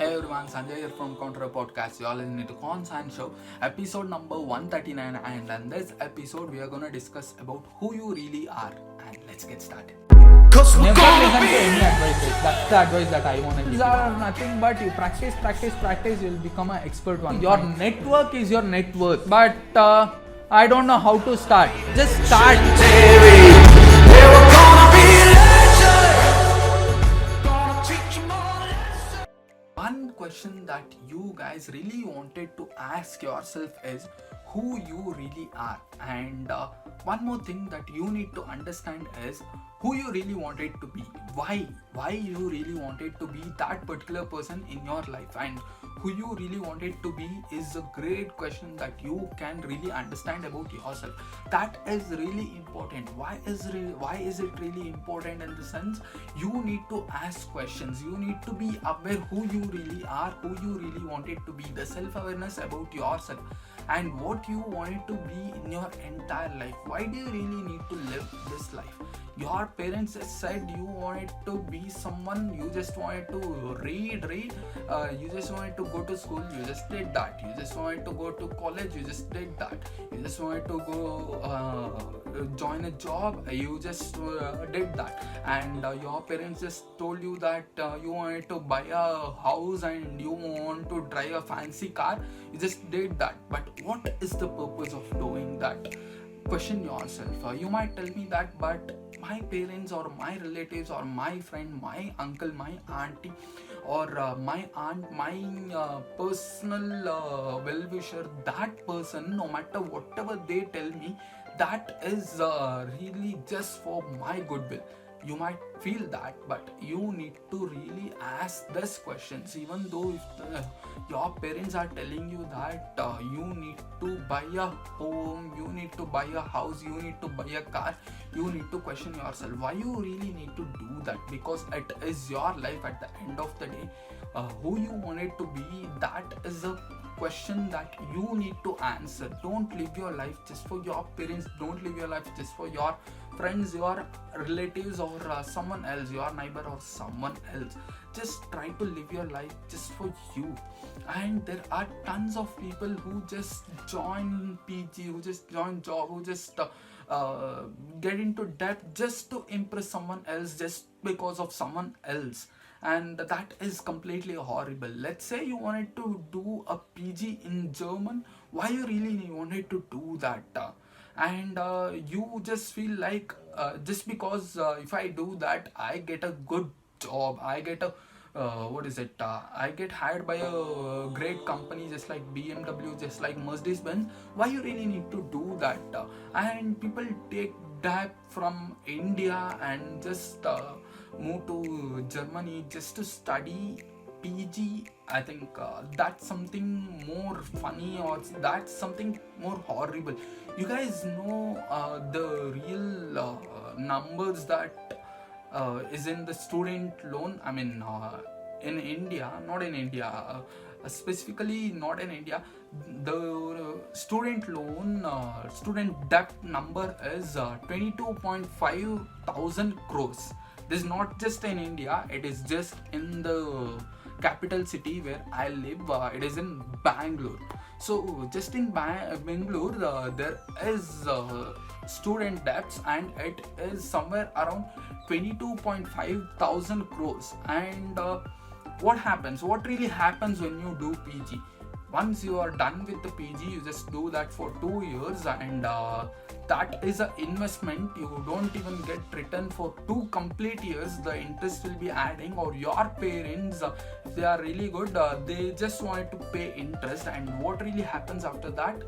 Hey everyone, Sanjay here from Counter Podcast. You all listening to Con Science Show, episode number 139. And in this episode, we are gonna discuss about who you really are. And let's get started. Never listen to any advice. That's the advice that I want to give. These are nothing but you practice, you'll become an expert one. Your network is your net worth. But I don't know how to start. Just start. One question that you guys really wanted to ask yourself is who you really are. And one more thing that you need to understand is who you really wanted to be. Why you really wanted to be that particular person in your life, and who you really wanted to be is a great question that you can really understand about yourself. That is really important. Why is it really important? In the sense, you need to ask questions. You need to be aware who you really are, who you really wanted to be, the self-awareness about yourself and what you wanted to be in your entire life. Why do you really need to live this life? Your parents said you wanted to be someone, you just wanted to read, you just wanted to go to school, you just did that. You just wanted to go to college, you just did that. You just wanted to go join a job, you just did that. And your parents just told you that you wanted to buy a house and you want to drive a fancy car, you just did that. But what is the purpose of doing that? Question yourself. You might tell me that, but my parents or my relatives or my friend, my uncle, my auntie or my aunt, my personal well-wisher, that person, no matter whatever they tell me, that is really just for my goodwill. You might feel that, but you need to really ask these questions. Even though if your parents are telling you that you need to buy a home, you need to buy a house, you need to buy a car, you need to question yourself why you really need to do that, because it is your life at the end of the day. Who you wanted to be, that is a question that you need to answer. Don't live your life just for your parents, don't live your life just for your friends, your relatives or someone else, your neighbor or someone else. Just try to live your life just for you. And there are tons of people who just join PG, who just join job, who just get into debt just to impress someone else, just because of someone else. And that is completely horrible. Let's say you wanted to do a PG in German. Why you really wanted to do that? And you just feel like just because if I do that, I get a good job, I get a I get hired by a great company just like BMW, just like Mercedes-Benz. Why you really need to do that? And people take debt from India and just move to Germany just to study PG. I think that's something more funny, or that's something more horrible. You guys know the real numbers that is in the student loan. I mean, in India, not in India, specifically not in India, the student loan, student debt number is 22.5 thousand crores. This is not just in India, it is just in the capital city where I live. It is in Bangalore. So just in Bangalore, there is student debts, and it is somewhere around 22.5 thousand crores. And what really happens when you do PG? Once you are done with the PG, you just do that for 2 years, and that is an investment. You don't even get return for 2 complete years. The interest will be adding, or your parents, if they are really good, they just wanted to pay interest. And what really happens after that?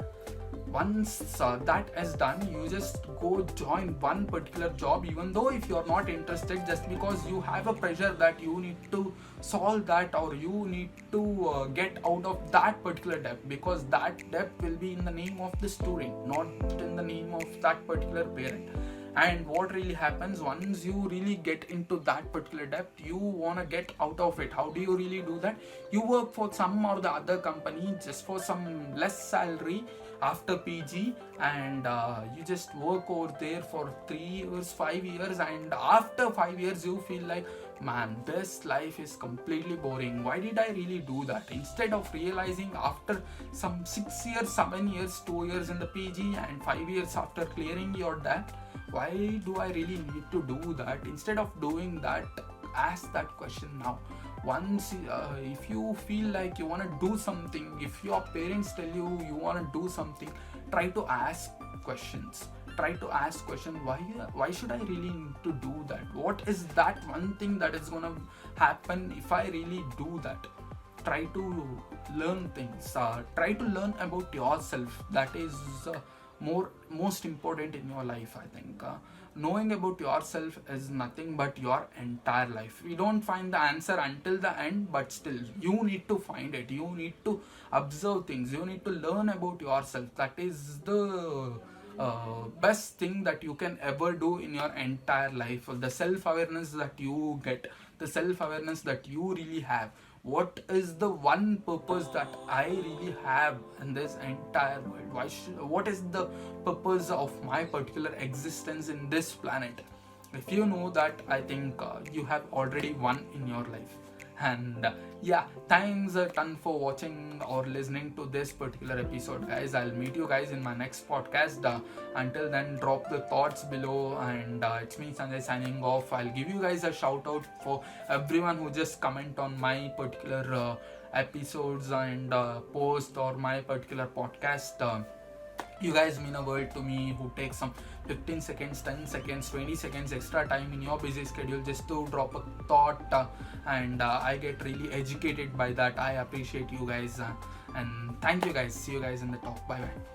Once that is done, you just go join one particular job, even though if you are not interested, just because you have a pressure that you need to solve that, or you need to get out of that particular debt, because that debt will be in the name of the student, not in the name of that particular parent. And what really happens, once you really get into that particular debt, you want to get out of it. How do you really do that? You work for some or the other company just for some less salary after PG, and you just work over there for 3 years, 5 years, and after 5 years you feel like, man, this life is completely boring. Why did I really do that? Instead of realizing after some 6 years, 7 years, 2 years in the PG and 5 years after clearing your debt, why do I really need to do that? Instead of doing that, ask that question now. Once if you feel like you want to do something, if your parents tell you you want to do something, try to ask questions. Try to ask question, why should I really need to do that? What is that one thing that is gonna happen if I really do that? Try to learn things. Try to learn about yourself. That is most important in your life, I think. Knowing about yourself is nothing but your entire life. We don't find the answer until the end, but still you need to find it. You need to observe things. You need to learn about yourself. That is the best thing that you can ever do in your entire life. The self-awareness that you get, the self-awareness that you really have. What is the one purpose that I really have in this entire world? What is the purpose of my particular existence in this planet? If you know that, I think you have already won in your life. And yeah, thanks a ton for watching or listening to this particular episode, guys. I'll meet you guys in my next podcast. Until then, drop the thoughts below, and it's me Sanjay signing off. I'll give you guys a shout out for everyone who just comment on my particular episodes and post or my particular podcast. You guys mean a world to me, who take some 15 seconds, 10 seconds, 20 seconds extra time in your busy schedule just to drop a thought, and I get really educated by that. I appreciate you guys, and thank you guys. See you guys in the talk. Bye bye.